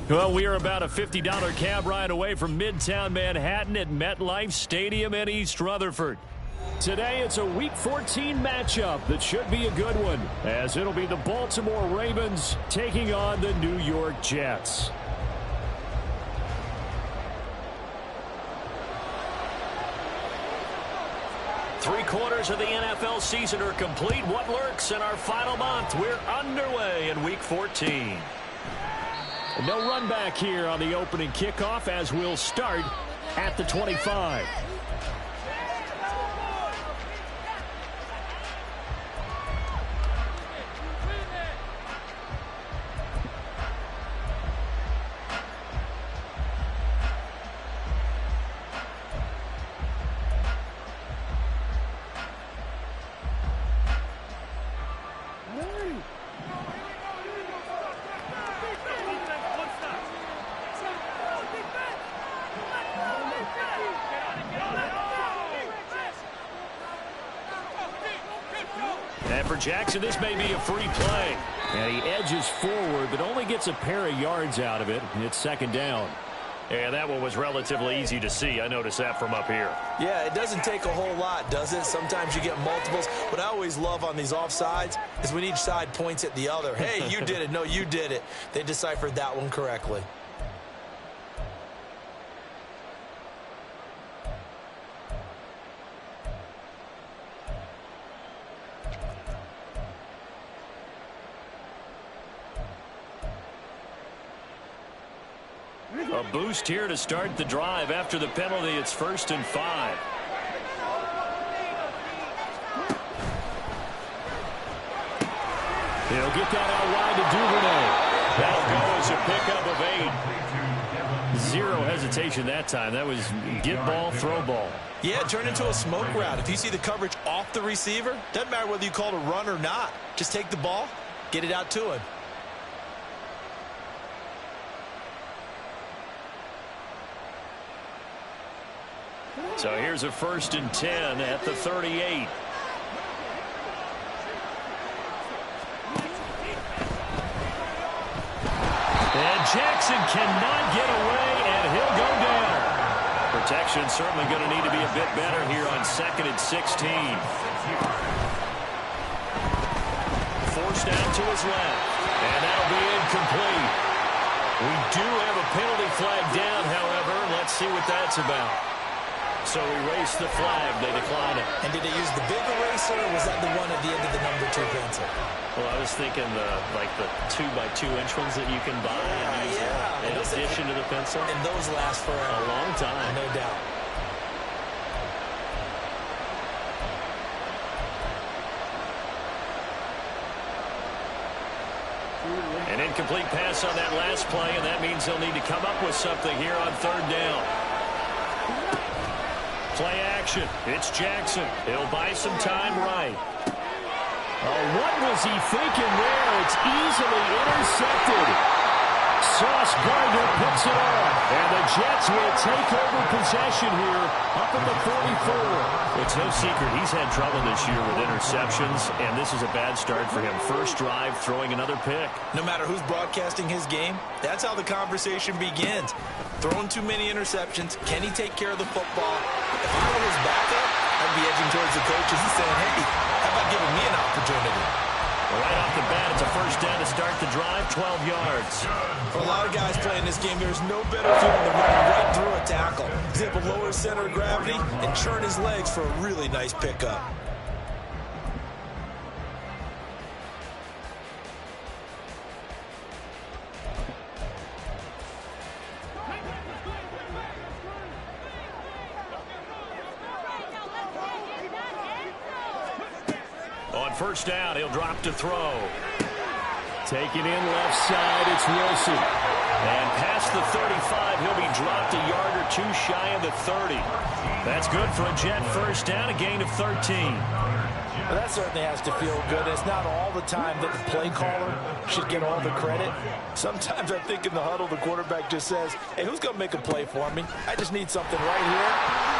Well, we are about a $50 cab ride away from Midtown Manhattan at MetLife Stadium in East Rutherford. Today, it's a Week 14 matchup that should be a good one, as it'll be the Baltimore Ravens taking on the New York Jets. Three-quarters of the NFL season are complete. What lurks in our final month? We're underway in Week 14. No run back here on the opening kickoff, as we'll start at the 25. And for Jackson, this may be a free play. And he edges forward, but only gets a pair of yards out of it. And it's second down. And that one was relatively easy to see. I noticed that from up here. Yeah, it doesn't take a whole lot, does it? Sometimes you get multiples. What I always love on these offsides is when each side points at the other. Hey, you did it. No, you did it. They deciphered that one correctly. A boost here to start the drive. After the penalty, it's 1st and 5. He'll get that out wide to Duvernay. That'll go as a pickup of 8. Zero hesitation that time. That was get ball, throw ball. Yeah, turn into a smoke route. If you see the coverage off the receiver, doesn't matter whether you call it a run or not. Just take the ball, get it out to him. So here's a 1st and 10 at the 38. And Jackson cannot get away, and he'll go down. Protection certainly going to need to be a bit better here on 2nd and 16. Forced out to his left, and that'll be incomplete. We do have a penalty flag down, however. Let's see what that's about. So erase the flag. They decline it. And did they use the big eraser, or was that the one at the end of the number 2 pencil? Well, I was thinking the 2x2-inch ones that you can buy in addition to the pencil. And those last for a long time. No doubt. An incomplete pass on that last play, and that means they'll need to come up with something here on 3rd down. Play action. It's Jackson. He'll buy some time right. Oh, what was he thinking there? It's easily intercepted. Sauce Gardner picks it off. And the Jets will take over possession here up at the 44. It's no secret he's had trouble this year with interceptions, and this is a bad start for him. First drive, throwing another pick. No matter who's broadcasting his game, that's how the conversation begins. Throwing too many interceptions. Can he take care of the football? If I were his backup, I'd be edging towards the coaches and saying, hey, how about giving me an opportunity? Right off the bat, it's a 1st down to start the drive, 12 yards. For a lot of guys playing this game, there's no better feeling than running right through a tackle. He's able to lower his center of gravity and churn his legs for a really nice pickup. On 1st down, he'll drop to throw. Taking in left side, it's Wilson. And past the 35, he'll be dropped a yard or 2 shy of the 30. That's good for a Jet 1st down, a gain of 13. Well, that certainly has to feel good. It's not all the time that the play caller should get all the credit. Sometimes I think in the huddle, the quarterback just says, hey, who's going to make a play for me? I just need something right here.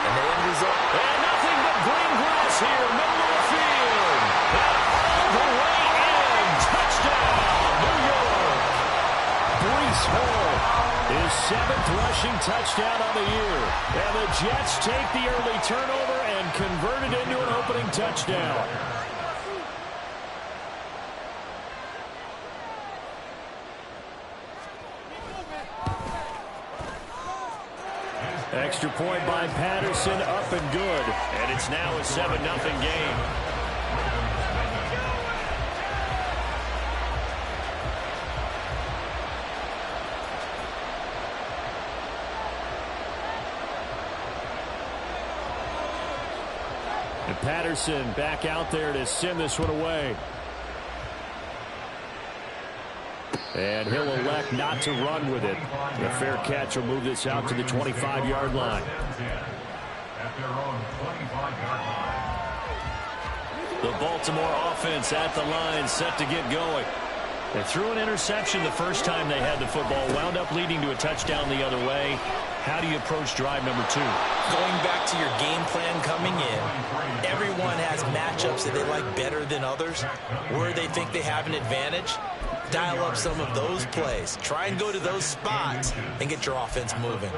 And the end result. And nothing but green grass here, middle of the field. All the way in. Touchdown, New York 7th rushing touchdown on the year. And the Jets take the early turnover and convert it into an opening touchdown. Extra point by Patterson, up and good. And it's now a 7-0 game. And Patterson back out there to send this one away. And he'll elect not to run with it. A fair catch will move this out to the 25-yard line. The Baltimore offense at the line, set to get going. They threw an interception the first time they had the football, wound up leading to a touchdown the other way. How do you approach drive number 2? Going back to your game plan coming in, everyone has matchups that they like better than others, where they think they have an advantage. Dial up some of those plays. Try and go to those spots and get your offense moving.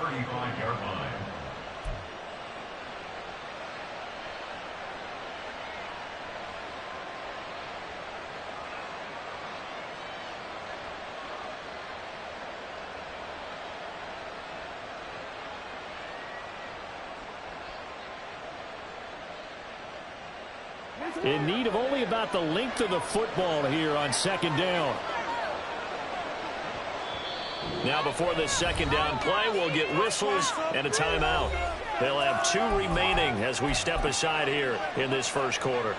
In need of only about the length of the football here on 2nd down. Now before this 2nd down play, we'll get whistles and a timeout. They'll have 2 remaining as we step aside here in this first quarter.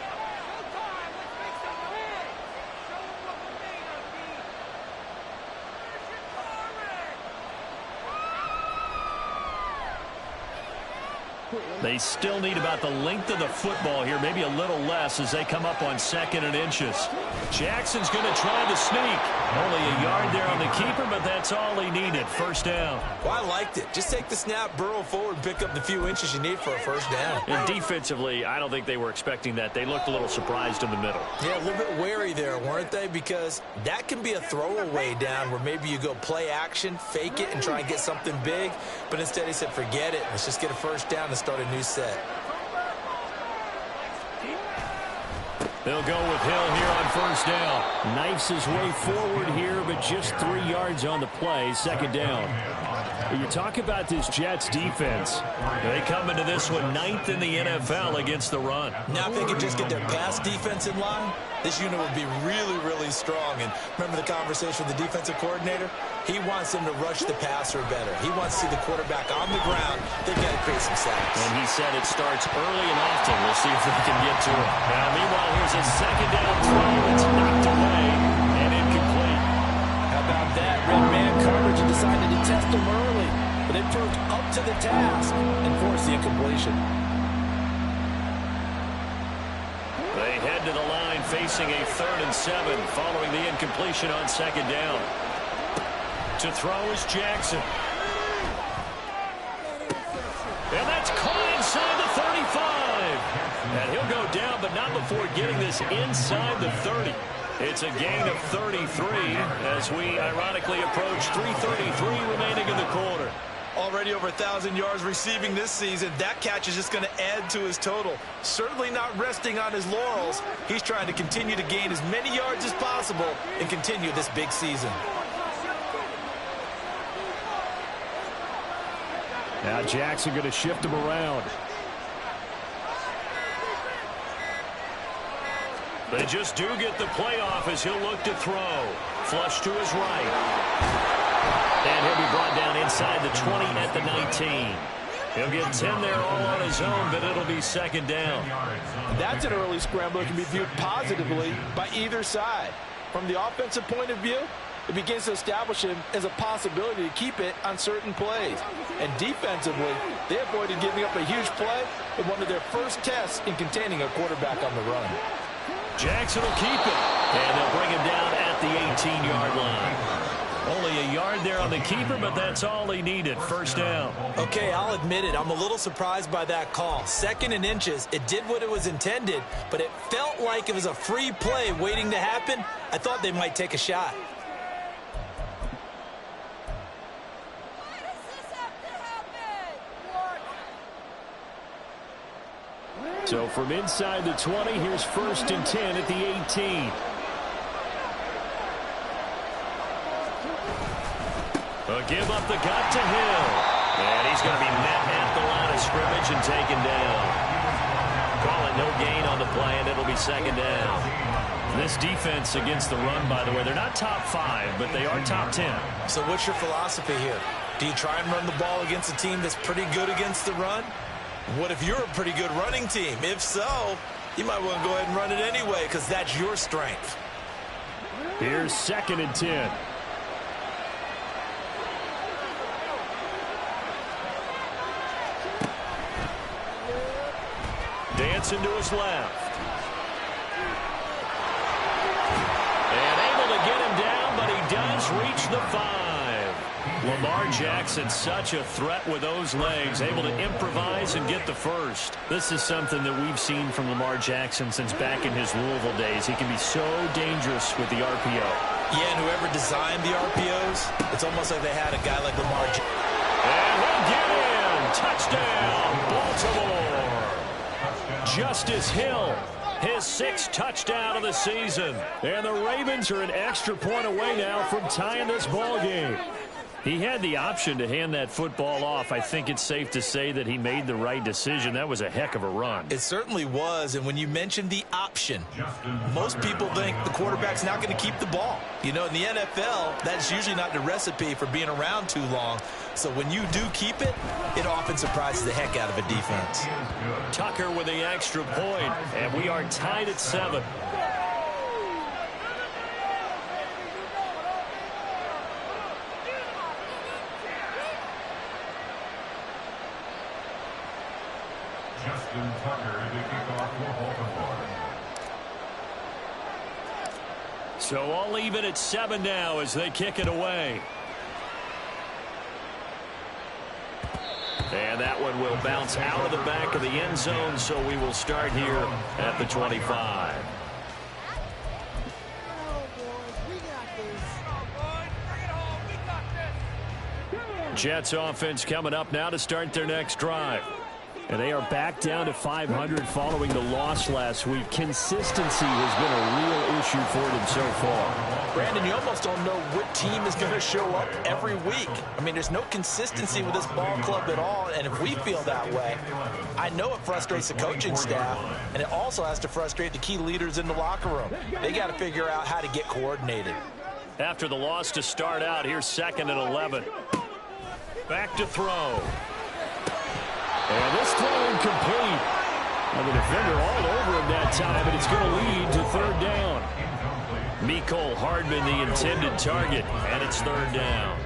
They still need about the length of the football here, maybe a little less as they come up on 2nd and inches. Jackson's going to try the sneak. Only a yard there on the keeper, but that's all he needed. 1st down. Well, I liked it. Just take the snap, burrow forward, pick up the few inches you need for a 1st down. And defensively, I don't think they were expecting that. They looked a little surprised in the middle. Yeah, a little bit wary there, weren't they? Because that can be a throwaway down where maybe you go play action, fake it, and try and get something big. But instead he said, forget it. Let's just get a 1st down and start a new set. They'll go with Hill here on 1st down. Knifes his way forward here, but just 3 yards on the play. 2nd down. You talk about this Jets defense. They come into this one 9th in the NFL against the run. Now if they could just get their pass defense in line, this unit would be really, really strong. And remember the conversation with the defensive coordinator? He wants them to rush the passer better. He wants to see the quarterback on the ground. They've got to create some sacks. And he said it starts early and often. We'll see if they can get to it. Now, meanwhile, here's a 2nd down throw. It's knocked away and incomplete. How about that? Red man coverage and decided to test them early. But they proved up to the task and forced the incompletion. They head to the line facing a 3rd and 7 following the incompletion on 2nd down. To throw is Jackson. And that's caught inside the 35. And he'll go down, but not before getting this inside the 30. It's a gain of 33 as we ironically approach 3:33 remaining in the quarter. Already over 1,000 yards receiving this season. That catch is just going to add to his total. Certainly not resting on his laurels. He's trying to continue to gain as many yards as possible and continue this big season. Now Jackson going to shift him around. They just do get the playoff as he'll look to throw. Flush to his right. And he'll be brought down inside the 20 at the 19. He'll get 10 there all on his own, but it'll be 2nd down. That's an early scramble that can be viewed positively by either side. From the offensive point of view, it begins to establish him as a possibility to keep it on certain plays. And defensively, they avoided giving up a huge play in one of their first tests in containing a quarterback on the run. Jackson will keep it, and they'll bring him down at the 18-yard line. Only a yard there on the keeper, but that's all he needed. 1st down. Okay, I'll admit it. I'm a little surprised by that call. 2nd and inches. It did what it was intended, but it felt like it was a free play waiting to happen. I thought they might take a shot. So from inside the 20, here's 1st and 10 at the 18. A give up the gut to Hill. And he's going to be met at the line of scrimmage and taken down. Call it no gain on the play, and it'll be 2nd down. This defense against the run, by the way, they're not top 5, but they are top 10. So what's your philosophy here? Do you try and run the ball against a team that's pretty good against the run? What if you're a pretty good running team? If so, you might want to go ahead and run it anyway because that's your strength. Here's 2nd and 10. Dancing to his left. And able to get him down, but he does reach the 5. Lamar Jackson, such a threat with those legs, able to improvise and get the first. This is something that we've seen from Lamar Jackson since back in his Louisville days. He can be so dangerous with the RPO. Yeah, and whoever designed the RPOs, it's almost like they had a guy like Lamar Jackson. And he'll get in. Touchdown, Baltimore. Justice Hill, his 6th touchdown of the season. And the Ravens are an extra point away now from tying this ball game. He had the option to hand that football off. I think it's safe to say that he made the right decision. That was a heck of a run. It certainly was, and when you mentioned the option, most people think the quarterback's not going to keep the ball. You know, in the NFL, that's usually not the recipe for being around too long. So when you do keep it, it often surprises the heck out of a defense. Tucker with the extra point, and we are tied at 7. So all even at 7 now as they kick it away. And that one will bounce out of the back of the end zone, so we will start here at the 25. Jets offense coming up now to start their next drive. And they are back down to 500 following the loss last week. Consistency has been a real issue for them so far. Brandon, you almost don't know what team is going to show up every week. I mean, there's no consistency with this ball club at all, and if we feel that way, I know it frustrates the coaching staff, and it also has to frustrate the key leaders in the locker room. They got to figure out how to get coordinated. After the loss to start out, here's 2nd and 11. Back to throw. And this throw incomplete. And the defender all over him that time, and it's going to lead to 3rd down. Mecole Hardman, the intended target, and it's 3rd down.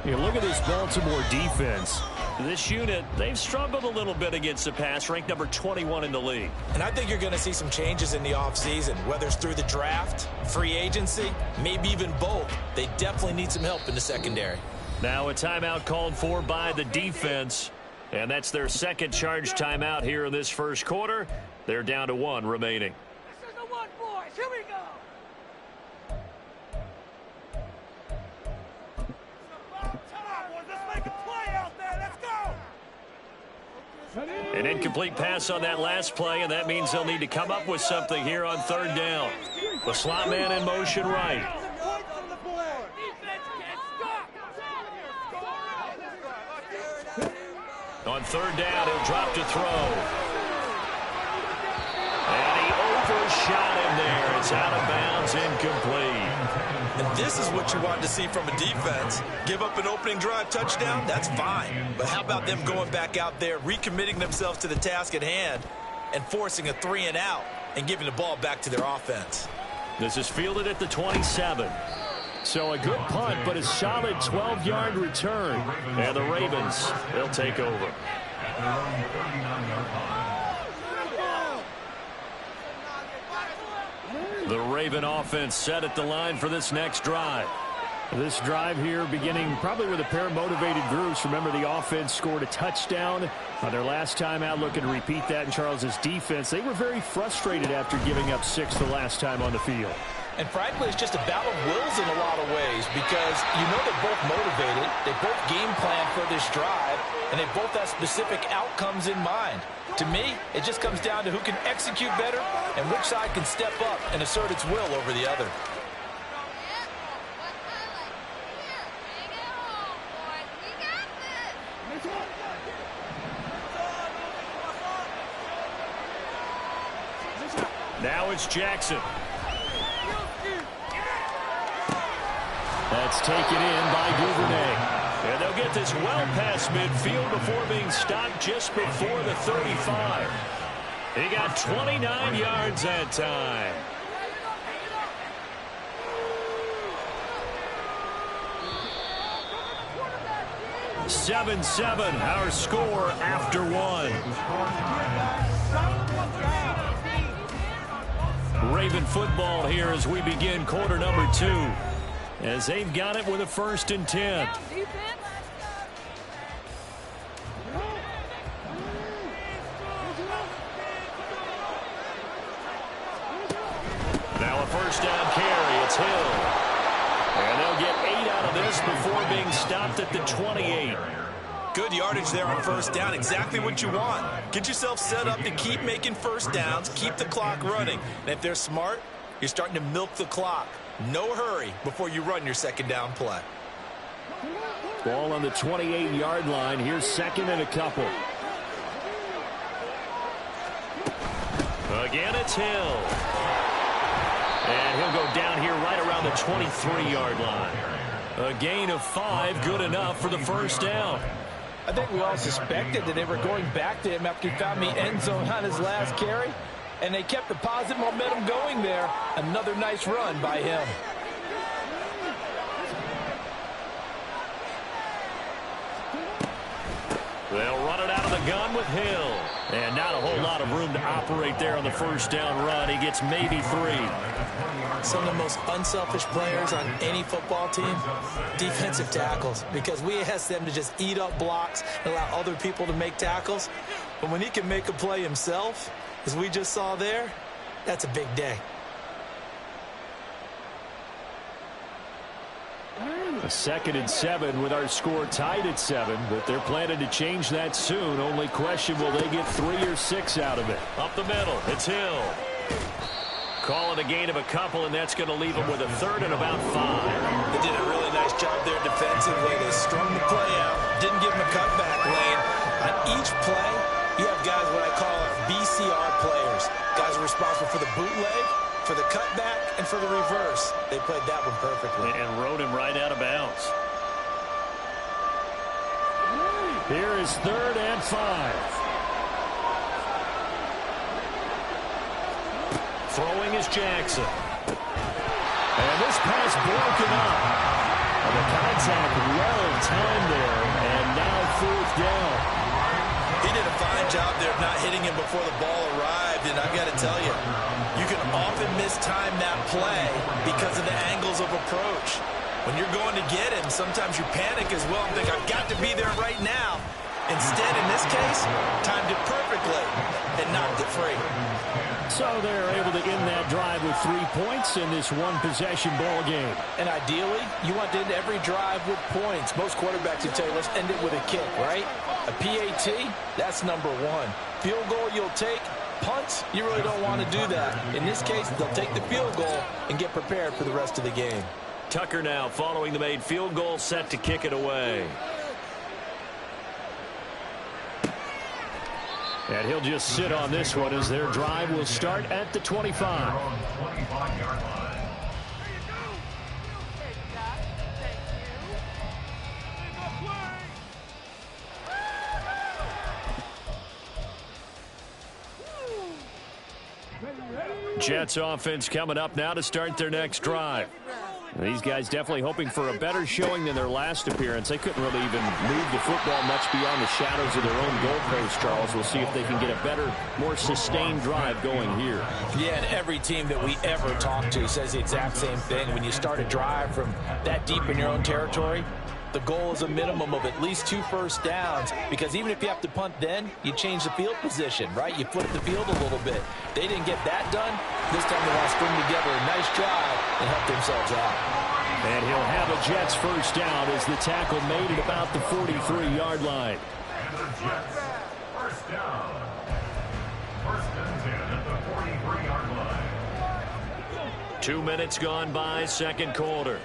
You look at this Baltimore defense. This unit, they've struggled a little bit against the pass, ranked number 21 in the league. And I think you're going to see some changes in the offseason, whether it's through the draft, free agency, maybe even both. They definitely need some help in the secondary. Now a timeout called for by the defense. And that's their 2nd charge timeout here in this first quarter. They're down to 1 remaining. This is the one, boys. Here we go. It's about time, boys. Let's make a play out there. Let's go. An incomplete pass on that last play, and that means they'll need to come up with something here on 3rd down. The slot man in motion right. On 3rd down, he'll drop to throw. And he overshot him there. It's out of bounds, incomplete. And this is what you want to see from a defense. Give up an opening drive touchdown, that's fine. But how about them going back out there, recommitting themselves to the task at hand, and forcing a 3-and-out and giving the ball back to their offense? This is fielded at the 27. So a good punt, but a solid 12-yard return. And the Ravens, they'll take over. The Raven offense set at the line for this next drive. This drive here beginning probably with a pair of motivated groups. Remember, the offense scored a touchdown on their last time out, looking to repeat that in Charles's defense. They were very frustrated after giving up 6 the last time on the field. And frankly, it's just a battle of wills in a lot of ways because you know they're both motivated, they both game plan for this drive, and they both have specific outcomes in mind. To me, it just comes down to who can execute better and which side can step up and assert its will over the other. Now it's Jackson. That's taken in by Duvernay. And they'll get this well past midfield before being stopped just before the 35. He got 29 yards that time. "7-7", our score after one. Raven football here as we begin quarter number 2. As they've got it with a 1st and 10. Now a 1st down carry. It's Hill. And they'll get 8 out of this before being stopped at the 28. Good yardage there on 1st down. Exactly what you want. Get yourself set up to keep making 1st downs, keep the clock running. And if they're smart, you're starting to milk the clock. No hurry before you run your 2nd down play. Ball on the 28-yard line. Here's 2nd and a couple. Again, it's Hill. And he'll go down here right around the 23-yard line. A gain of 5, good enough for the 1st down. I think we all suspected that they were going back to him after he found the end zone on his last carry. And they kept the positive momentum going there. Another nice run by him. They'll run it out of the gun with Hill. And not a whole lot of room to operate there on the 1st down run. He gets maybe 3. Some of the most unselfish players on any football team, defensive tackles, because we ask them to just eat up blocks and allow other people to make tackles. But when he can make a play himself, as we just saw there, that's a big day. A 2nd and 7 with our score tied at 7, but they're planning to change that soon. Only question, will they get 3 or 6 out of it? Up the middle, it's Hill. Call it a gain of a couple, and that's going to leave them with a 3rd and about 5. They did a really nice job there defensively. They strung the play out, didn't give them a cutback lane. On each play, you have guys what I call BCR players. Guys are responsible for the bootleg, for the cutback, and for the reverse. They played that one perfectly. And rode him right out of bounds. Here is 3rd and 5. Throwing is Jackson. And this pass broken up. And the contact well timed there. And now 4th down. He did a fine job there of not hitting him before the ball arrived. And I've got to tell you, you can often mistime that play because of the angles of approach. When you're going to get him, sometimes you panic as well and think, I've got to be there right now. Instead, in this case, timed it perfectly and knocked it free. So they're able to end that drive with 3 points in this one-possession ball game. And ideally, you want to end every drive with points. Most quarterbacks would tell you, let's end it with a kick, right? A PAT, that's number 1. Field goal you'll take. Punts, you really don't want to do that. In this case, they'll take the field goal and get prepared for the rest of the game. Tucker now following the made field goal, set to kick it away. And he'll just sit on this one as their drive will start at the 25. Jets offense coming up now to start their next drive. These guys definitely hoping for a better showing than their last appearance. They couldn't really even move the football much beyond the shadows of their own goalpost, Charles. We'll see if they can get a better, more sustained drive going here. Yeah, and every team that we ever talk to says the exact same thing. When you start a drive from that deep in your own territory, the goal is a minimum of at least 2 first downs, because even if you have to punt then, you change the field position, right? You flip the field a little bit. They didn't get that done. This time they want to string together a nice drive and help themselves out. And he'll have a Jets first down as the tackle made at about the 43-yard line. And the Jets first down. First and 10 at the 43-yard line. 2 minutes gone by, second quarter.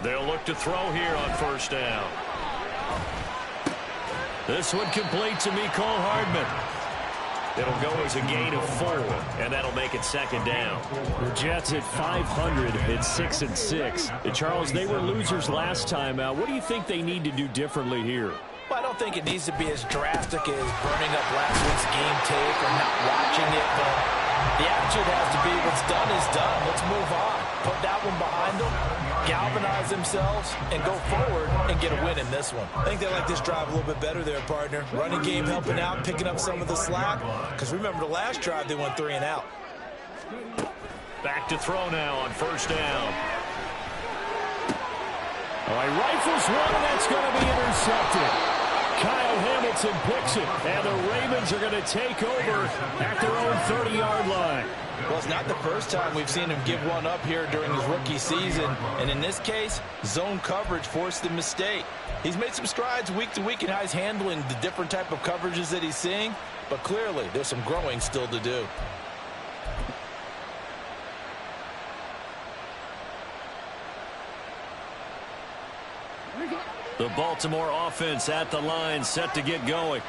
They'll look to throw here on first down. This one complete to Mecole Hardman. It'll go as a gain of 4, and that'll make it second down. The Jets at 500 at 6-6. Charles, they were losers last time out. What do you think they need to do differently here? Well, I don't think it needs to be as drastic as burning up last week's game tape or not watching it, but the attitude has to be what's done is done. Let's move on. Put that one behind them, galvanize themselves, and go forward and get a win in this one. I think they like this drive a little bit better there, partner. Running game helping out, picking up some of the slack. Because remember, the last drive they went 3 and out. Back to throw now on first down. Oh, he rifles one, and that's going to be intercepted. Kyle Hamilton picks it, and the Ravens are going to take over at their own 30-yard line. Well, it's not the first time we've seen him give one up here during his rookie season. And in this case, zone coverage forced the mistake. He's made some strides week to week in how he's handling the different type of coverages that he's seeing. But clearly, there's some growing still to do. The Baltimore offense at the line, set to get going.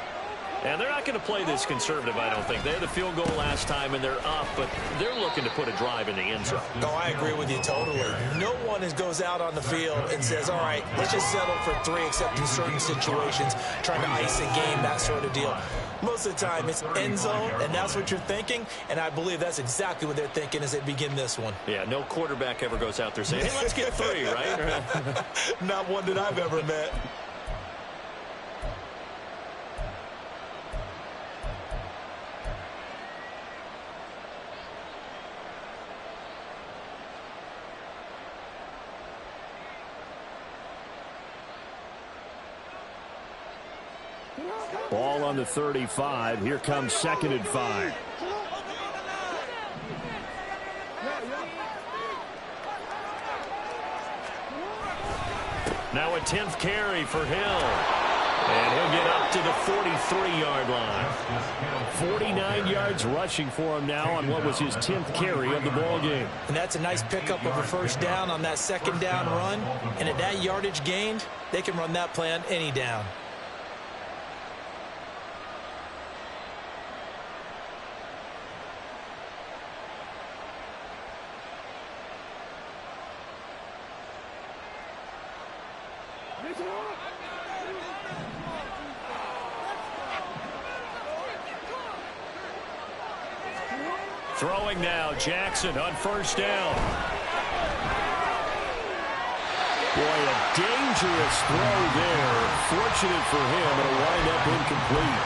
And they're not going to play this conservative, I don't think. They had the field goal last time, and they're up, but they're looking to put a drive in the end zone. No, I agree with you totally. No one goes out on the field and says, all right, let's just settle for 3, except in certain situations, trying to ice a game, that sort of deal. Most of the time, it's end zone, and that's what you're thinking, and I believe that's exactly what they're thinking as they begin this one. Yeah, no quarterback ever goes out there saying, hey, let's get 3, right? Not one that I've ever met. Ball on the 35. Here comes 2nd and 5. Now a 10th carry for Hill. And he'll get up to the 43-yard line. 49 yards rushing for him now on what was his 10th carry of the ball game. And that's a nice pickup of a first down on that second down run. And at that yardage gained, they can run that play on any down. Throwing now, Jackson on first down. Boy, a dangerous throw there. Fortunate for him, it'll wind up incomplete.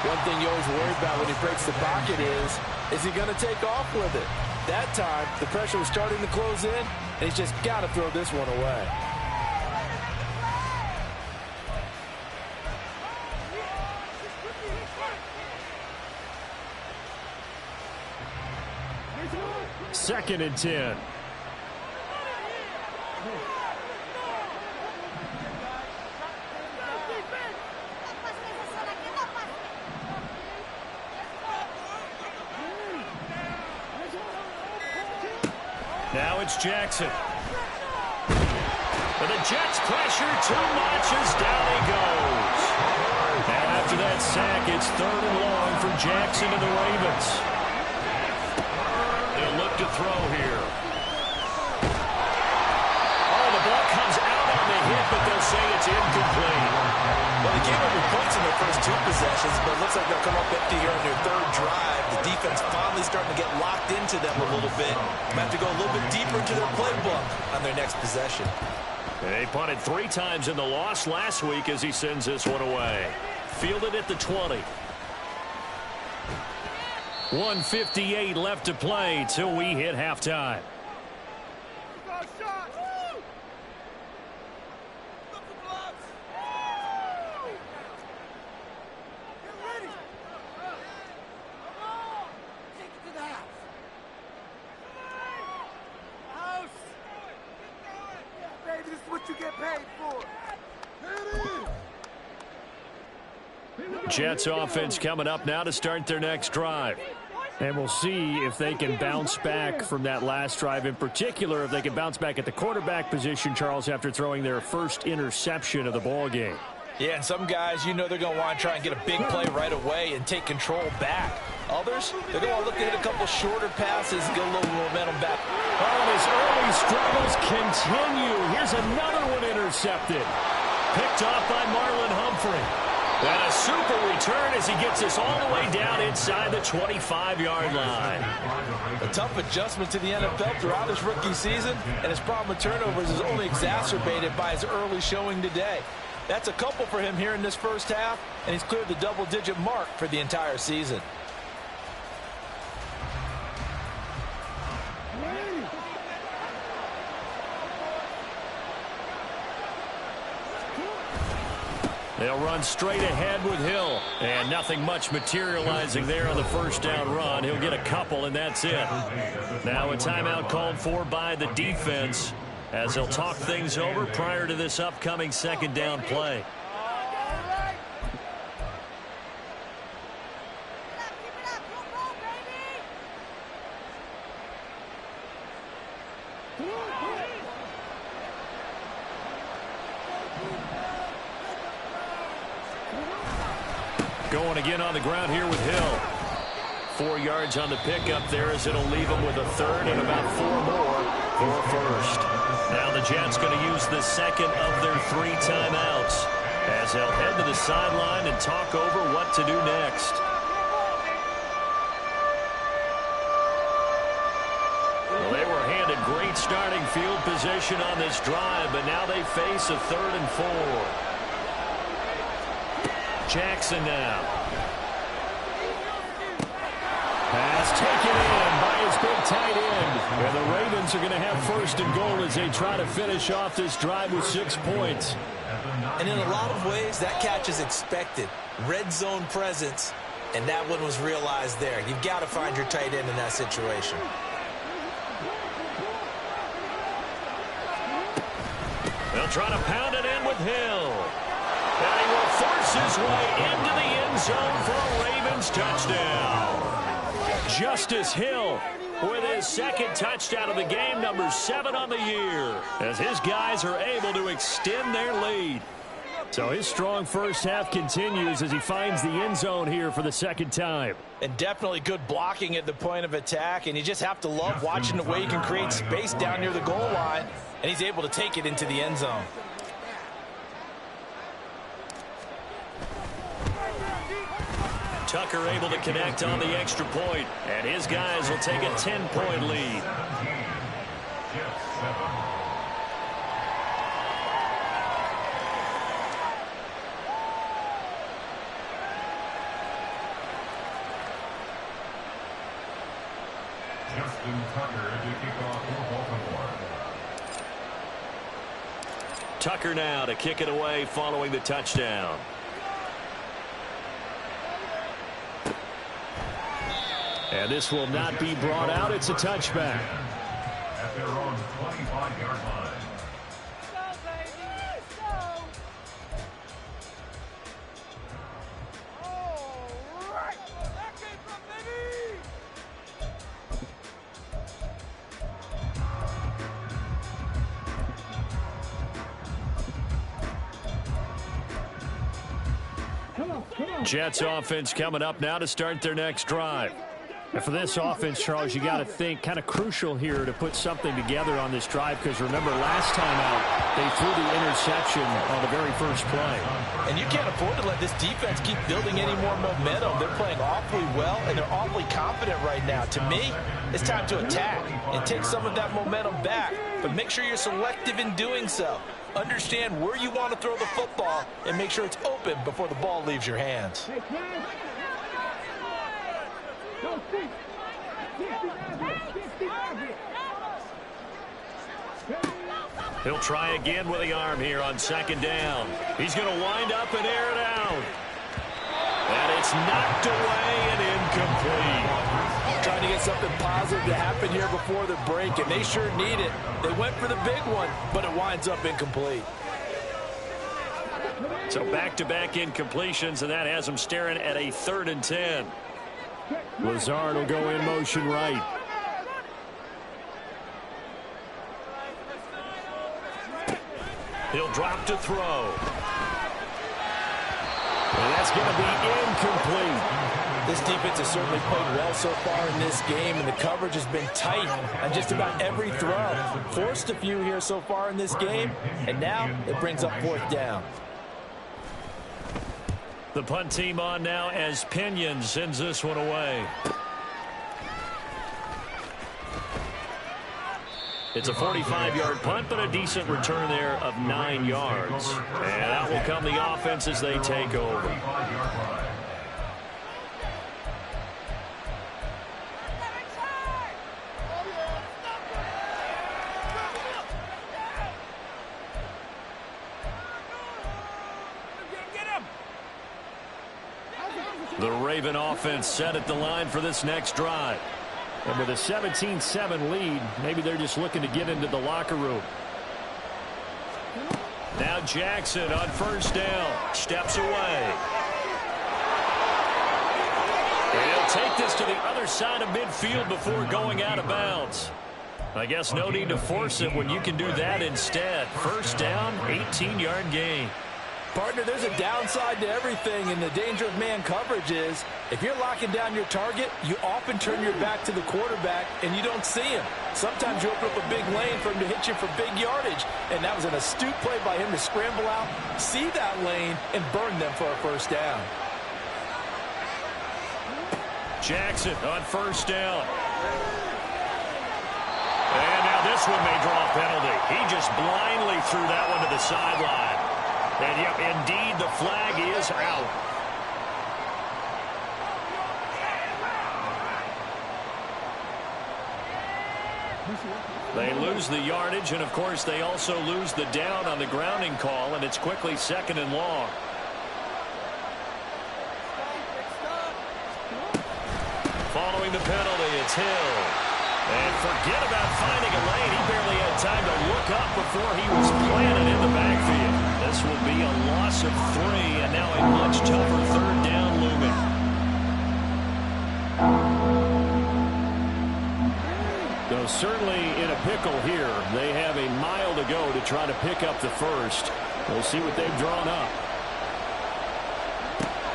One thing you always worry about when he breaks the pocket is he going to take off with it? That time, the pressure was starting to close in, and he's just got to throw this one away. Second and 10. Now it's Jackson. But the Jets pressure too much as down he goes. And after that sack, it's 3rd and long for Jackson and the Ravens. They'll look to throw here. Oh, the ball comes out on the hit, but they'll say it's incomplete. Well, they gave up points in their first 2 possessions, but it looks like they'll come up empty here on their 3rd drive. The defense finally starting to get locked into them a little bit. Might have to go a little bit deeper into their playbook on their next possession. They punted 3 times in the loss last week as he sends this one away. Fielded at the 20. 1:58 left to play till we hit halftime. Jets offense coming up now to start their next drive. And we'll see if they can bounce back from that last drive. In particular, if they can bounce back at the quarterback position, Charles, after throwing their first interception of the ball game. Yeah, and some guys, you know they're going to want to try and get a big play right away and take control back. Others, they're going to look to hit a couple shorter passes and get a little momentum back. Oh, and his early struggles continue. Here's another one intercepted. Picked off by Marlon Humphrey. And a super return as he gets us all the way down inside the 25-yard line. A tough adjustment to the NFL throughout his rookie season, and his problem with turnovers is only exacerbated by his early showing today. That's a couple for him here in this first half, and he's cleared the double-digit mark for the entire season. They'll run straight ahead with Hill. And nothing much materializing there on the first down run. He'll get a couple, and that's it. Now a timeout called for by the defense as they'll talk things over prior to this upcoming second down play. Going again on the ground here with Hill. 4 yards on the pickup there as it'll leave him with a third and about 4 more for first. Now the Jets going to use the second of their 3 timeouts as they'll head to the sideline and talk over what to do next. Well, they were handed great starting field position on this drive, but now they face a 3rd and 4. Jackson now. Pass taken in by his big tight end. And the Ravens are going to have first and goal as they try to finish off this drive with 6 points. And in a lot of ways, that catch is expected. Red zone presence, and that one was realized there. You've got to find your tight end in that situation. They'll try to pound it in with Hill. And he will force his way into the end zone for a Ravens touchdown. Justice Hill with his second touchdown of the game, number 7 on the year, as his guys are able to extend their lead. So his strong first half continues as he finds the end zone here for the second time. And definitely good blocking at the point of attack, and you just have to love watching the way he can create space down near the goal line, and he's able to take it into the end zone. Tucker able to connect on the extra point, and his guys will take a 10-point lead. Justin Tucker to kick off for Baltimore. Tucker now to kick it away following the touchdown. And this will not be brought out. It's a touchback. At their own 25-yard line. Go, baby, go! All right, that came from baby! Jets offense coming up now to start their next drive. And for this offense, Charles, you got to think kind of crucial here to put something together on this drive, because remember last time out they threw the interception on the very first play. And you can't afford to let this defense keep building any more momentum. They're playing awfully well, and they're awfully confident right now. To me, it's time to attack and take some of that momentum back, but make sure you're selective in doing so. Understand where you want to throw the football and make sure it's open before the ball leaves your hands. He'll try again with the arm here on second down. He's going to wind up and air it out. And it's knocked away and incomplete. trying to get something positive to happen here before the break, and they sure need it. They went for the big one, but it winds up incomplete. So back-to-back incompletions, and that has them staring at a 3rd and 10. Lazard will go in motion right. He'll drop to throw. And that's going to be incomplete. This defense has certainly played well so far in this game, and the coverage has been tight on just about every throw. Forced a few here so far in this game, and now it brings up 4th down. The punt team on now as Pinion sends this one away. It's a 45-yard punt, but a decent return there of 9 yards. And out will come the offense as they take over. The Raven offense set at the line for this next drive. And with a 17-7 lead, maybe they're just looking to get into the locker room. Now Jackson on 1st down. Steps away. And he'll take this to the other side of midfield before going out of bounds. I guess no need to force it when you can do that instead. 1st down, 18-yard gain. Partner, there's a downside to everything, and the danger of man coverage is if you're locking down your target, you often turn your back to the quarterback and you don't see him. Sometimes you open up a big lane for him to hit you for big yardage, and that was an astute play by him to scramble out, see that lane, and burn them for a 1st down. Jackson on 1st down. And now this one may draw a penalty. He just blindly threw that one to the sideline. And, yep, indeed, the flag is out. They lose the yardage, and, of course, they also lose the down on the grounding call, and it's quickly 2nd and long. Following the penalty, it's Hill. And forget about finding a lane. He barely had time to look up before he was planted in the backfield. This will be a loss of 3, and now a much tougher 3rd down looming. Though certainly in a pickle here, they have a mile to go to try to pick up the 1st. We'll see what they've drawn up.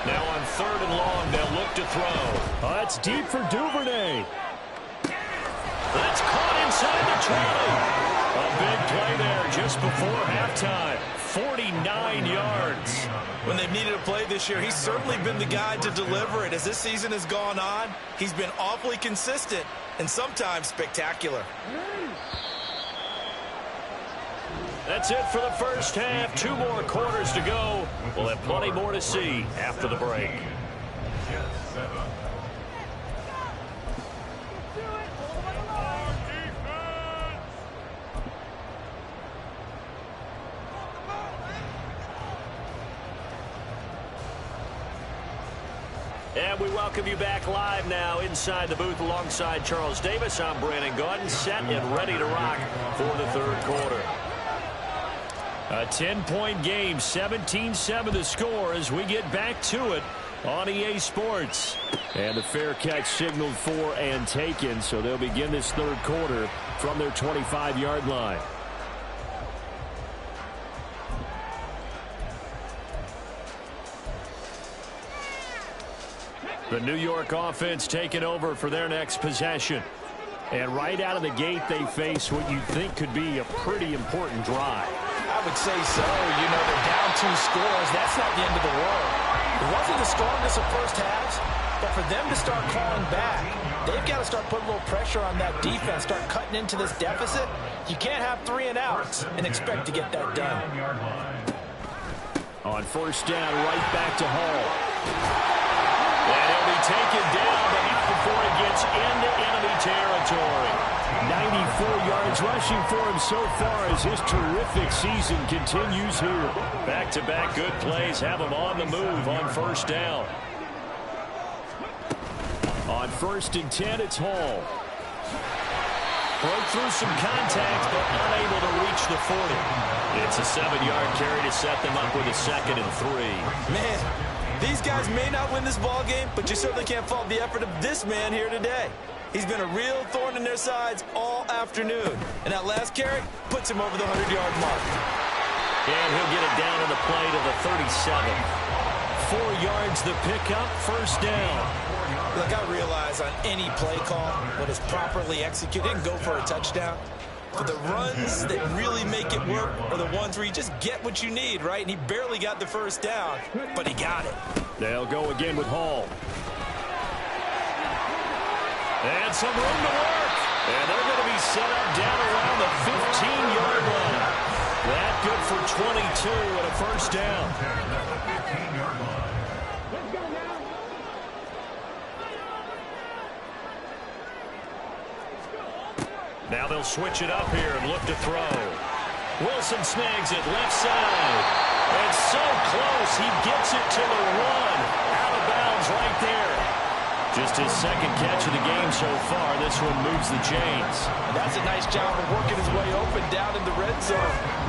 Now on 3rd and long, they'll look to throw. Oh, that's deep for Duvernay. That's caught inside the 20. A big play there just before halftime. 49 yards. When they've needed a play this year, he's certainly been the guy to deliver it. As this season has gone on, he's been awfully consistent and sometimes spectacular. That's it for the 1st half. 2 more quarters to go. We'll have plenty more to see after the break. And we welcome you back live now inside the booth alongside Charles Davis. I'm Brandon Gaudin, set and ready to rock for the 3rd quarter. A 10-point game, 17-7 the score as we get back to it on EA Sports. And the fair catch signaled for and taken, so they'll begin this 3rd quarter from their 25-yard line. The New York offense taking over for their next possession. And right out of the gate, they face what you think could be a pretty important drive. I would say so. You know, they're down 2 scores. That's not the end of the world. It wasn't the strongest of first halves, but for them to start clawing back, they've got to start putting a little pressure on that defense, start cutting into this deficit. You can't have 3 and outs and expect to get that done. On 1st down, right back to Hall. And he'll be taken down, but not before he gets into enemy territory. 94 yards rushing for him so far as his terrific season continues here. Back-to-back good plays have him on the move on 1st down. On 1st and 10, it's Hall. Broke through some contact, but unable to reach the 40. It's a 7-yard carry to set them up with a 2nd and 3. Man, these guys may not win this ball game, but you certainly can't fault the effort of this man here today. He's been a real thorn in their sides all afternoon. And that last carry puts him over the 100-yard mark. And he'll get it down to the play to the 37. 4 yards the pickup, 1st down. Look, I realize on any play call, when it's properly executed, it can go for a touchdown. But the runs that really make it work are the ones where you just get what you need, right? And he barely got the 1st down, but he got it. They'll go again with Hall. And some room to work. And they're going to be set up down around the 15-yard line. That good for 22 and a 1st down. Now they'll switch it up here and look to throw. Wilson snags it left side. And so close, he gets it to the 1. Out of bounds right there. Just his 2nd catch of the game so far. This one moves the chains. And that's a nice job of working his way open down in the red zone.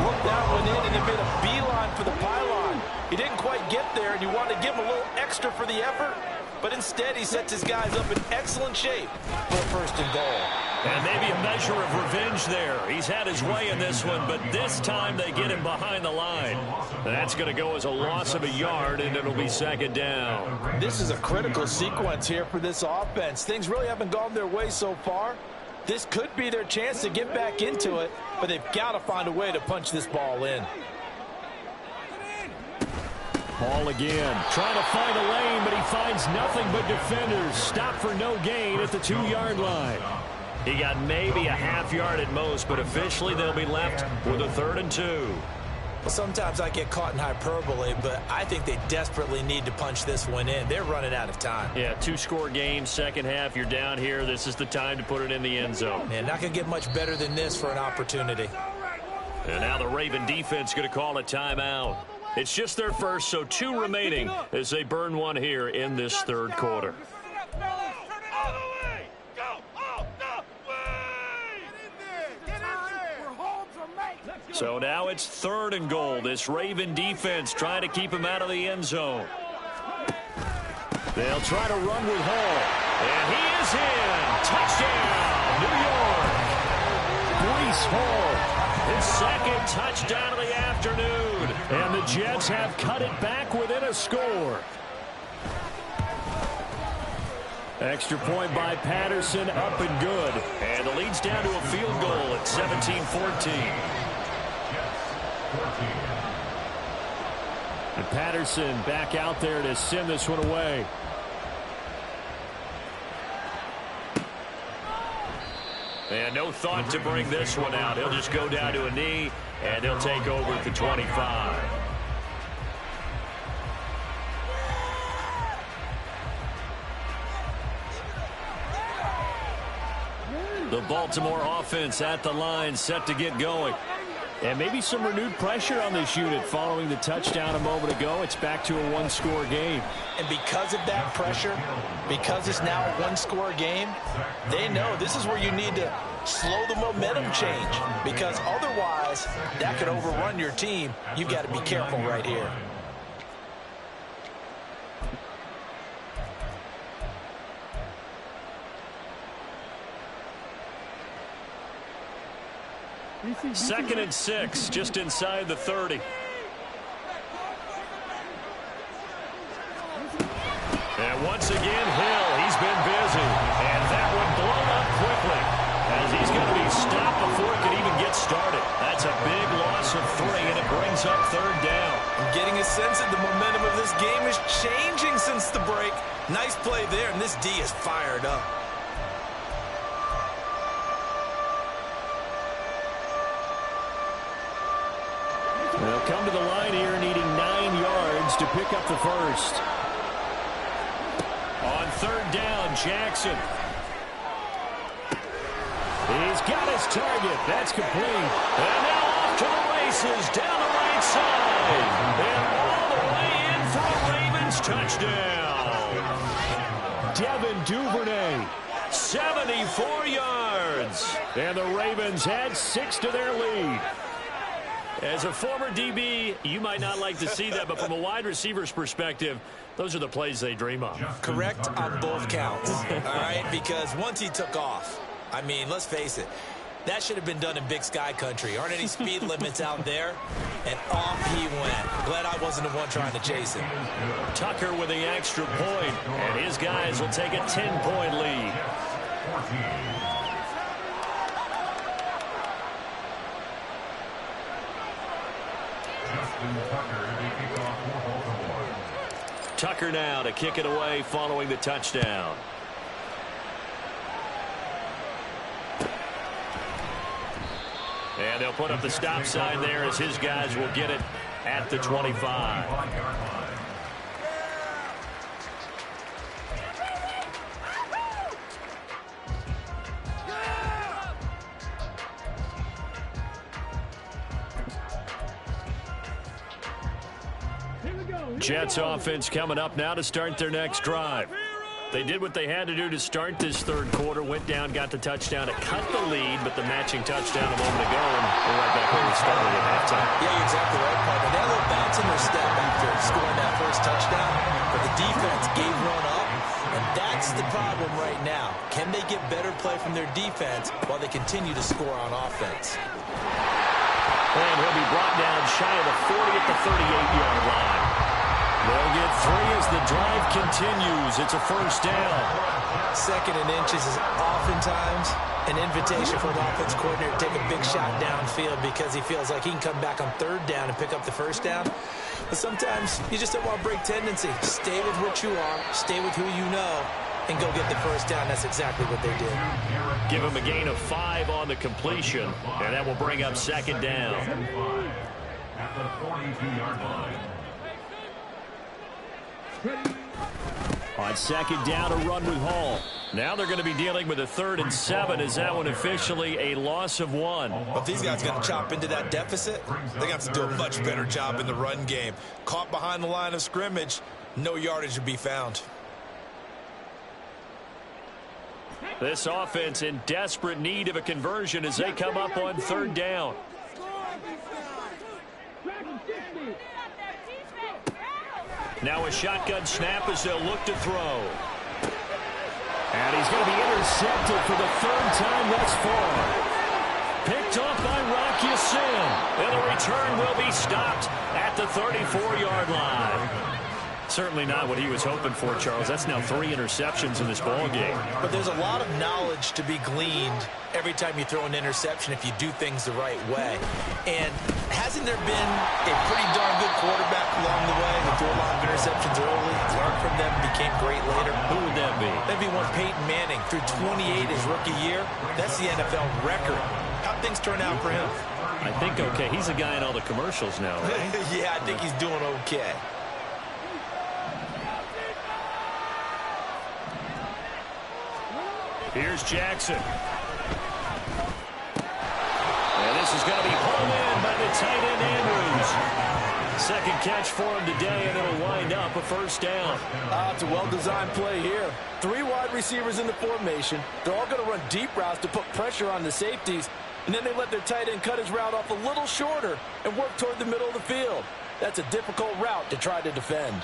Looked that one in and then made a beeline for the pylon. He didn't quite get there, and you want to give him a little extra for the effort. But instead, he sets his guys up in excellent shape for a 1st and goal. And maybe a measure of revenge there. He's had his way in this one, but this time they get him behind the line. That's going to go as a loss of a yard, and it'll be 2nd down. This is a critical sequence here for this offense. Things really haven't gone their way so far. This could be their chance to get back into it, but they've got to find a way to punch this ball in. Ball again, trying to find a lane, but he finds nothing but defenders. Stop for no gain at the 2-yard line. He got maybe a half-yard at most, but officially they'll be left with a 3rd and 2. Well, sometimes I get caught in hyperbole, but I think they desperately need to punch this one in. They're running out of time. Yeah, 2-score game, 2nd half, you're down here. This is the time to put it in the end zone. Man, not going to get much better than this for an opportunity. And now the Raven defense going to call a timeout. It's just their first, so 2 remaining as they burn one here in this 3rd quarter. So now it's 3rd and goal. This Raven defense trying to keep him out of the end zone. They'll try to run with Hall. And he is in. Touchdown, New York. Breece Hall, his 2nd touchdown of the afternoon. And the Jets have cut it back within a score. Extra point by Patterson, up and good. And the lead's down to a field goal at 17-14. And Patterson back out there to send this one away. And no thought to bring this one out. He'll just go down to a knee, and he'll take over at the 25. The Baltimore offense at the line, set to get going. And maybe some renewed pressure on this unit following the touchdown a moment ago. It's back to a 1-score game. And because of that pressure, because it's now a 1-score game, they know this is where you need to slow the momentum change. Because otherwise, that could overrun your team. You've got to be careful right here. Second and 6, just inside the 30. And once again, Hill, he's been busy. And that one blown up quickly as he's going to be stopped before it can even get started. That's a big loss of 3, and it brings up 3rd down. I'm getting a sense that the momentum of this game is changing since the break. Nice play there, and this D is fired up. They'll come to the line here needing 9 yards to pick up the 1st. On 3rd down, Jackson. He's got his target. That's complete. And now off to the races down the right side. And all the way in for a Ravens touchdown. Devin Duvernay. 74 yards. And the Ravens add 6 to their lead. As a former DB, you might not like to see that, but from a wide receiver's perspective, those are the plays they dream of. Correct on both counts, all right? Because once he took off, I mean, let's face it, that should have been done in Big Sky country. Aren't any speed limits out there? And off he went. Glad I wasn't the one trying to chase him. Tucker with the extra point, and his guys will take a 10-point lead. Tucker now to kick it away following the touchdown. And they'll put up the stop sign there as his guys will get it at the 25. Jets offense coming up now to start their next drive. They did what they had to do to start this third quarter, went down, got the touchdown to cut the lead, but the matching touchdown a moment ago, and we're right back where we started at halftime. Yeah, you're exactly right, partner. They had a little bounce in their step after scoring that first touchdown, but the defense gave one up, and that's the problem right now. Can they get better play from their defense while they continue to score on offense? And he'll be brought down shy of the 40 at the 38-yard line. They'll get 3 as the drive continues. It's a first down. 2nd and inches is oftentimes an invitation for an offense coordinator to take a big shot downfield because he feels like he can come back on 3rd down and pick up the first down. But sometimes you just don't want to break tendency. Stay with what you are, stay with who you know, and go get the first down. That's exactly what they did. Give him a gain of 5 on the completion, and that will bring up 2nd down. At the 42-yard line. On 2nd down, a run with Hall. Now they're going to be dealing with a 3rd and 7. Is that one officially a loss of 1? Well, if these guys are going to chop into that deficit, they got to do a much better job in the run game. Caught behind the line of scrimmage, no yardage to be found. This offense in desperate need of a conversion as they come up on 3rd down. Now a shotgun snap as they'll look to throw. And he's going to be intercepted for the 3rd time thus far. Picked off by Rock Ya-Sin. And the return will be stopped at the 34-yard line. Certainly not what he was hoping for, Charles. That's now 3 interceptions in this ball game. But there's a lot of knowledge to be gleaned every time you throw an interception if you do things the right way. And hasn't there been a pretty darn good quarterback along the way who threw a lot of interceptions early, learned from them, became great later? Who would that be? That'd be one Peyton Manning. Threw 28 his rookie year. That's the NFL record. How'd things turn out for him? I think okay. He's a guy in all the commercials now, right? Yeah, I think he's doing okay. Here's Jackson. And this is going to be pulled in by the tight end Andrews. 2nd catch for him today, and it'll wind up a first down. It's a well-designed play here. 3 wide receivers in the formation. They're all going to run deep routes to put pressure on the safeties, and then they let their tight end cut his route off a little shorter and work toward the middle of the field. That's a difficult route to try to defend.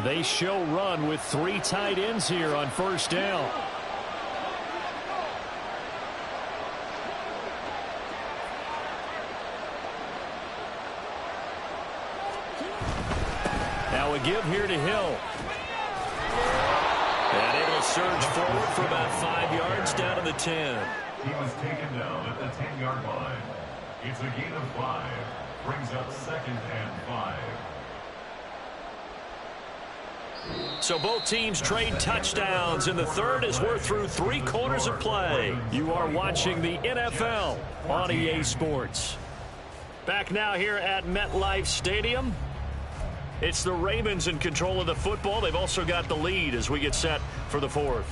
They show run with 3 tight ends here on first down. Now a give here to Hill. And it'll surge forward for about 5 yards down to the 10. He was taken down at the 10-yard line. It's a gain of 5. Brings up 2nd and 5. So both teams trade touchdowns, and the 3rd as we're through 3 quarters of play. You are watching the NFL on EA Sports. Back now here at MetLife Stadium. It's the Ravens in control of the football. They've also got the lead as we get set for the fourth.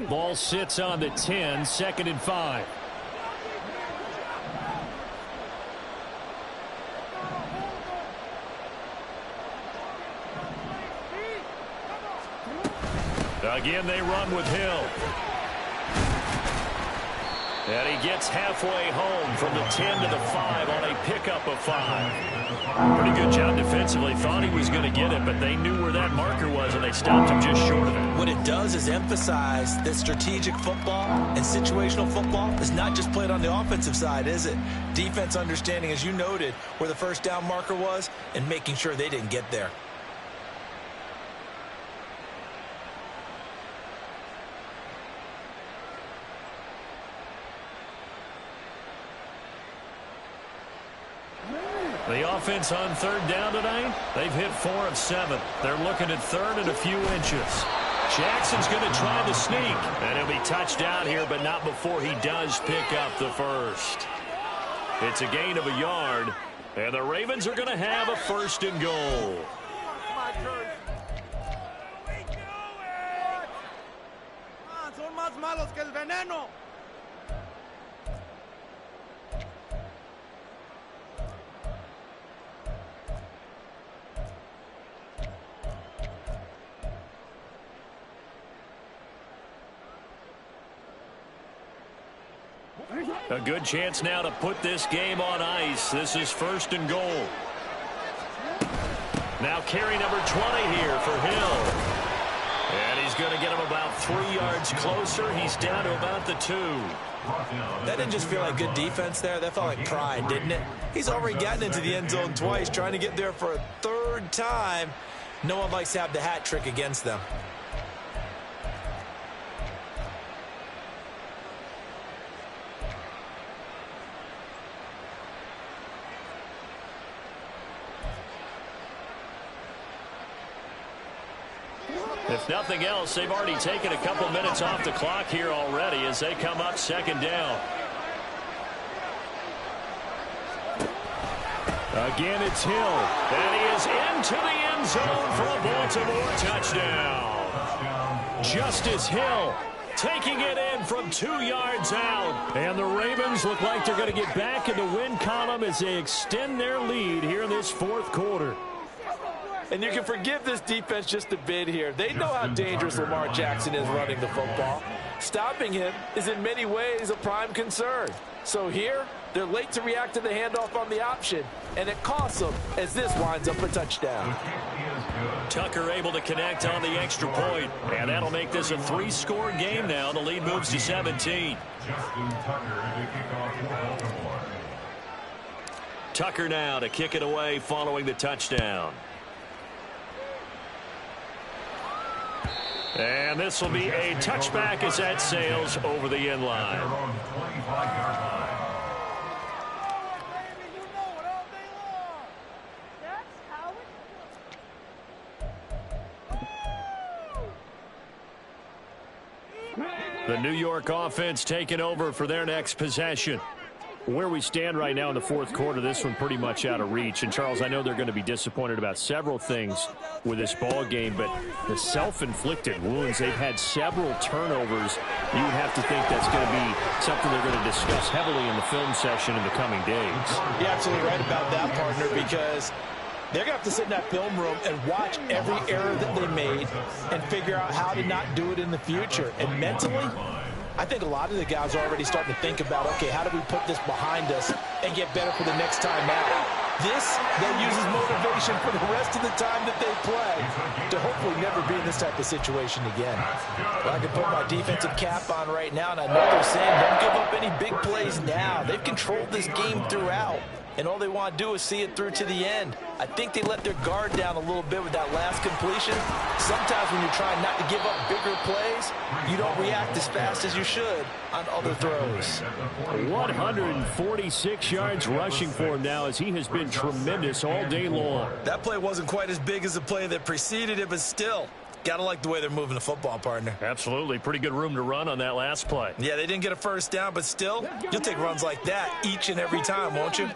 Ball sits on the 10, 2nd and 5. Again, they run with Hill. And he gets halfway home from the 10 to the 5 on a pickup of 5. Pretty good job defensively. Thought he was going to get it, but they knew where that marker was, and they stopped him just short of it. What it does is emphasize that strategic football and situational football is not just played on the offensive side, is it? Defense understanding, as you noted, where the first down marker was and making sure they didn't get there. The offense on 3rd down tonight, they've hit 4 of 7. They're looking at 3rd and a few inches. Jackson's going to try the sneak, and he'll be touched down here, but not before he does pick up the first. It's a gain of a yard, and the Ravens are going to have a 1st and goal. Son más malos que el veneno. A good chance now to put this game on ice. This is 1st and goal. Now carry number 20 here for Hill. And he's going to get him about 3 yards closer. He's down to about the 2. That didn't just feel like good defense there. That felt like pride, didn't it? He's already gotten into the end zone twice, trying to get there for a 3rd time. No one likes to have the hat trick against them. If nothing else, they've already taken a couple minutes off the clock here already as they come up 2nd down. Again, it's Hill. And he is into the end zone for a Baltimore touchdown. Justice Hill taking it in from 2 yards out. And the Ravens look like they're going to get back in the win column as they extend their lead here in this 4th quarter. And you can forgive this defense just a bit here. They know how dangerous Lamar Jackson is running the football. Stopping him is in many ways a prime concern. So here, they're late to react to the handoff on the option, and it costs them as this winds up a touchdown. Tucker able to connect on the extra point, and that'll make this a 3-score game now. The lead moves to 17. Tucker now to kick it away following the touchdown. And this will be a touchback as that sails over the end line. The New York offense taking over for their next possession. Where we stand right now in the 4th quarter, this one pretty much out of reach. And, Charles, I know they're going to be disappointed about several things with this ball game, but the self-inflicted wounds, they've had several turnovers. You would have to think that's going to be something they're going to discuss heavily in the film session in the coming days. You're absolutely right about that, partner, because they're going to have to sit in that film room and watch every error that they made and figure out how to not do it in the future. And mentally, I think a lot of the guys are already starting to think about, okay, how do we put this behind us and get better for the next time out? This then uses motivation for the rest of the time that they play to hopefully never be in this type of situation again. Well, I can put my defensive cap on right now, and I know they're saying don't give up any big plays now. They've controlled this game throughout. and all they want to do is see it through to the end. I think they let their guard down a little bit with that last completion. Sometimes when you're trying not to give up bigger plays, you don't react as fast as you should on other throws. 146 yards rushing for him now, as he has been tremendous all day long. That play wasn't quite as big as the play that preceded it, but still, got to like the way they're moving the football, partner. Absolutely. Pretty good room to run on that last play. Yeah, they didn't get a first down, but still, you'll take runs like that each and every time, won't you?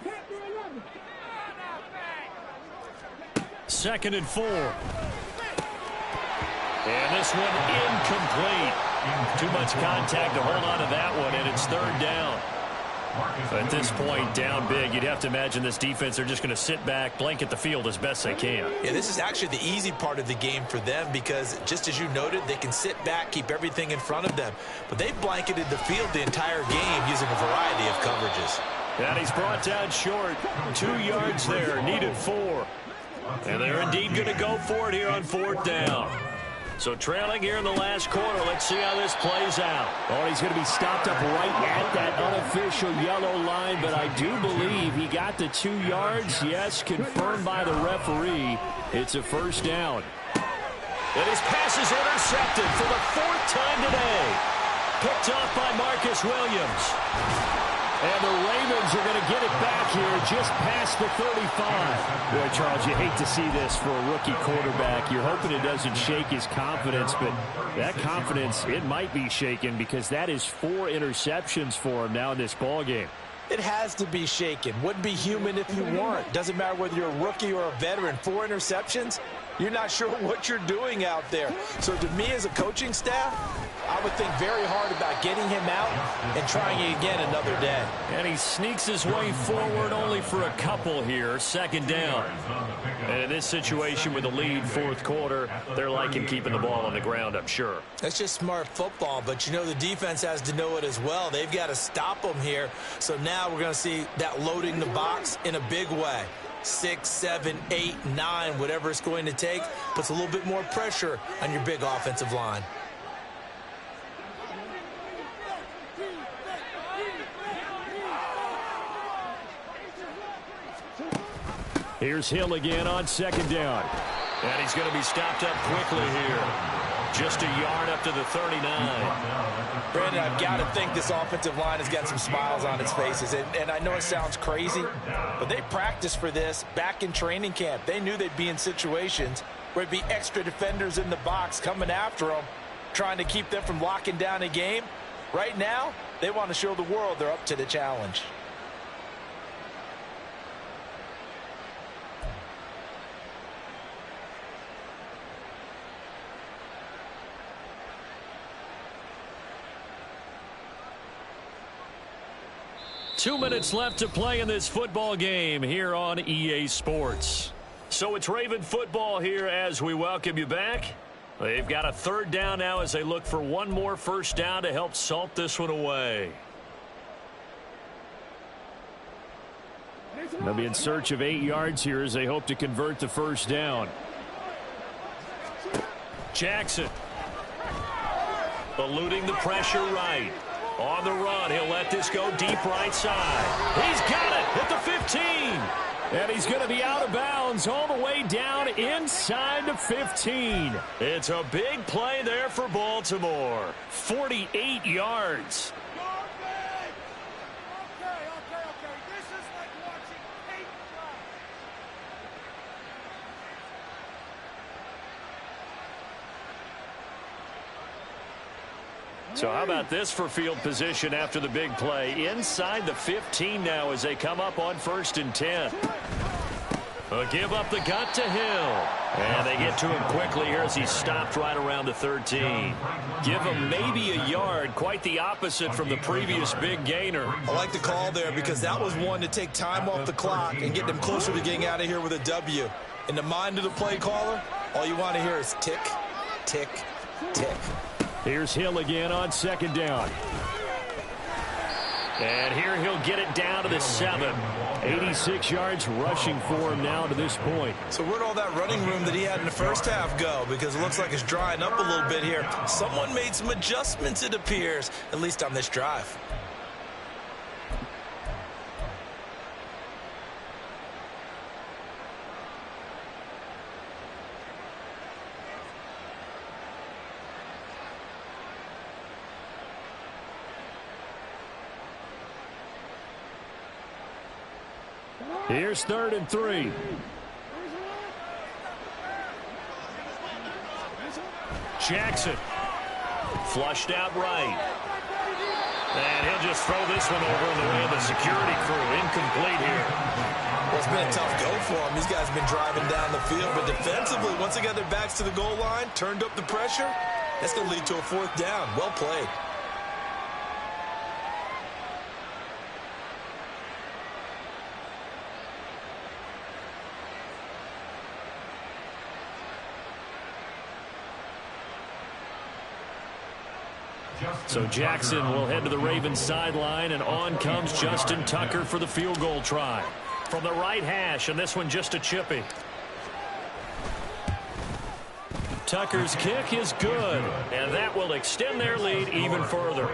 2nd and 4. And this one incomplete. Too much contact to hold on to that one, and it's 3rd down. At this point, down big, you'd have to imagine this defense, they're just going to sit back, blanket the field as best they can. Yeah, this is actually the easy part of the game for them because, just as you noted, they can sit back, keep everything in front of them. But they've blanketed the field the entire game using a variety of coverages. And he's brought down short. 2 yards there, needed 4. And they're indeed going to go for it here on 4th down. So trailing here in the last quarter. Let's see how this plays out. Oh, he's going to be stopped up right at that unofficial yellow line, but I do believe he got the 2 yards. Yes, confirmed by the referee. It's a 1st down. And his pass is intercepted for the 4th time today. Picked off by Marcus Williams. And the Ravens are going to get it back here just past the 35. Boy, Charles, you hate to see this for a rookie quarterback. You're hoping it doesn't shake his confidence, but that confidence, it might be shaken because that is 4 interceptions for him now in this ballgame. It has to be shaken. Wouldn't be human if you weren't. Doesn't matter whether you're a rookie or a veteran. 4 interceptions, you're not sure what you're doing out there. So to me as a coaching staff, I would think very hard about getting him out and trying it again another day. And he sneaks his way forward only for a couple here. 2nd down. And in this situation with the lead 4th quarter, they're liking keeping the ball on the ground, I'm sure. That's just smart football, but you know the defense has to know it as well. They've got to stop them here. So now we're going to see that loading the box in a big way. 6, 7, 8, 9, whatever it's going to take, puts a little bit more pressure on your big offensive line. Here's Hill again on 2nd down. And he's going to be stopped up quickly here. Just a yard up to the 39. Brandon, I've got to think this offensive line has got some smiles on its faces. And I know it sounds crazy, but they practiced for this back in training camp. They knew they'd be in situations where it'd be extra defenders in the box coming after them, trying to keep them from locking down a game. Right now, they want to show the world they're up to the challenge. Two minutes left to play in this football game here on EA Sports. So it's Raven football here as we welcome you back. They've got a 3rd down now as they look for one more 1st down to help salt this one away. They'll be in search of 8 yards here as they hope to convert the 1st down. Jackson eluding the pressure right. On the run, he'll let this go deep right side. He's got it at the 15. And he's going to be out of bounds all the way down inside the 15. It's a big play there for Baltimore. 48 yards. This is like watching tape drive. So how about this for field position after the big play? Inside the 15 now as they come up on 1st and 10. Give up the gut to Hill. And they get to him quickly here as he's stopped right around the 13. Give him maybe a yard, quite the opposite from the previous big gainer. I like the call there because that was one to take time off the clock and get them closer to getting out of here with a W. In the mind of the play caller, all you want to hear is tick, tick, tick. Here's Hill again on 2nd down. And here he'll get it down to the 7. 86 yards rushing for him now to this point. So where'd all that running room that he had in the 1st half go? Because it looks like it's drying up a little bit here. Someone made some adjustments, it appears, at least on this drive. Here's 3rd and 3. Jackson. Flushed out right. And he'll just throw this one over in the way of the security crew. Incomplete here. Well, it's been a tough go for them. These guys have been driving down the field. But defensively, once they got their backs to the goal line, turned up the pressure, that's going to lead to a 4th down. Well played. So Jackson will head to the Ravens sideline, and on comes Justin Tucker for the field goal try. From the right hash, and this one just a chippy. Tucker's kick is good, and that will extend their lead even further.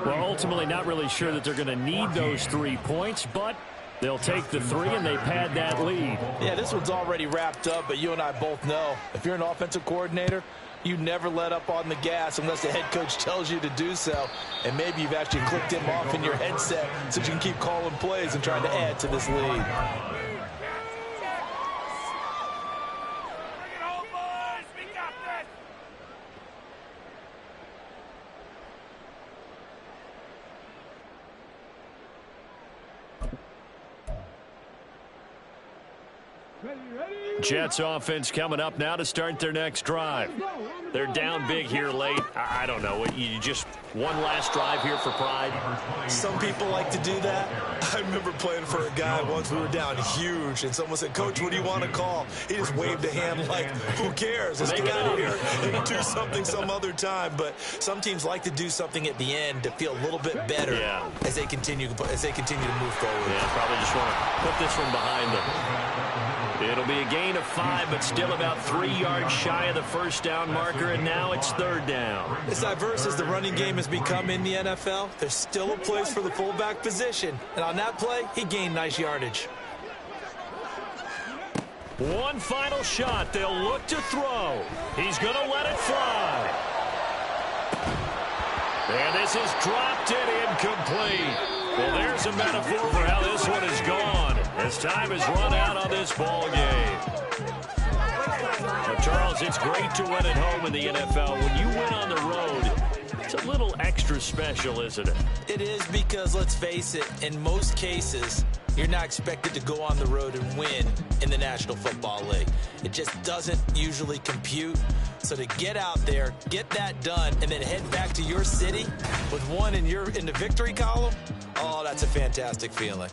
Well, ultimately not really sure that they're going to need those 3 points, but they'll take the 3 and they pad that lead. Yeah, this one's already wrapped up, but you and I both know if you're an offensive coordinator, you never let up on the gas unless the head coach tells you to do so. And maybe you've actually clicked him off in your headset so you can keep calling plays and trying to add to this lead. Bring it home, boys. We got this. Jets offense coming up now to start their next drive. They're down big here late. I don't know. You just one last drive here for pride. Some people like to do that. I remember playing for a guy once. We were down huge, and someone said, "Coach, what do you want to call?" He just waved a hand like, "Who cares? Let's get out of here and do something some other time." But some teams like to do something at the end to feel a little bit better as they continue to move forward. Yeah, probably just want to put this one behind them. It'll be a gain of 5, but still about 3 yards shy of the first down marker, and now it's 3rd down. As diverse as the running game has become in the NFL, there's still a place for the fullback position. And on that play, he gained nice yardage. One final shot. They'll look to throw. He's going to let it fly. And this is dropped and incomplete. Well, there's a metaphor for how this one is gone, as time has run out on this ball game. Now, Charles, it's great to win at home in the NFL. When you win on the road, it's a little extra special, isn't it? It is, because, let's face it, in most cases, you're not expected to go on the road and win in the National Football League. It just doesn't usually compute. So to get out there, get that done, and then head back to your city with one in the victory column, oh, that's a fantastic feeling.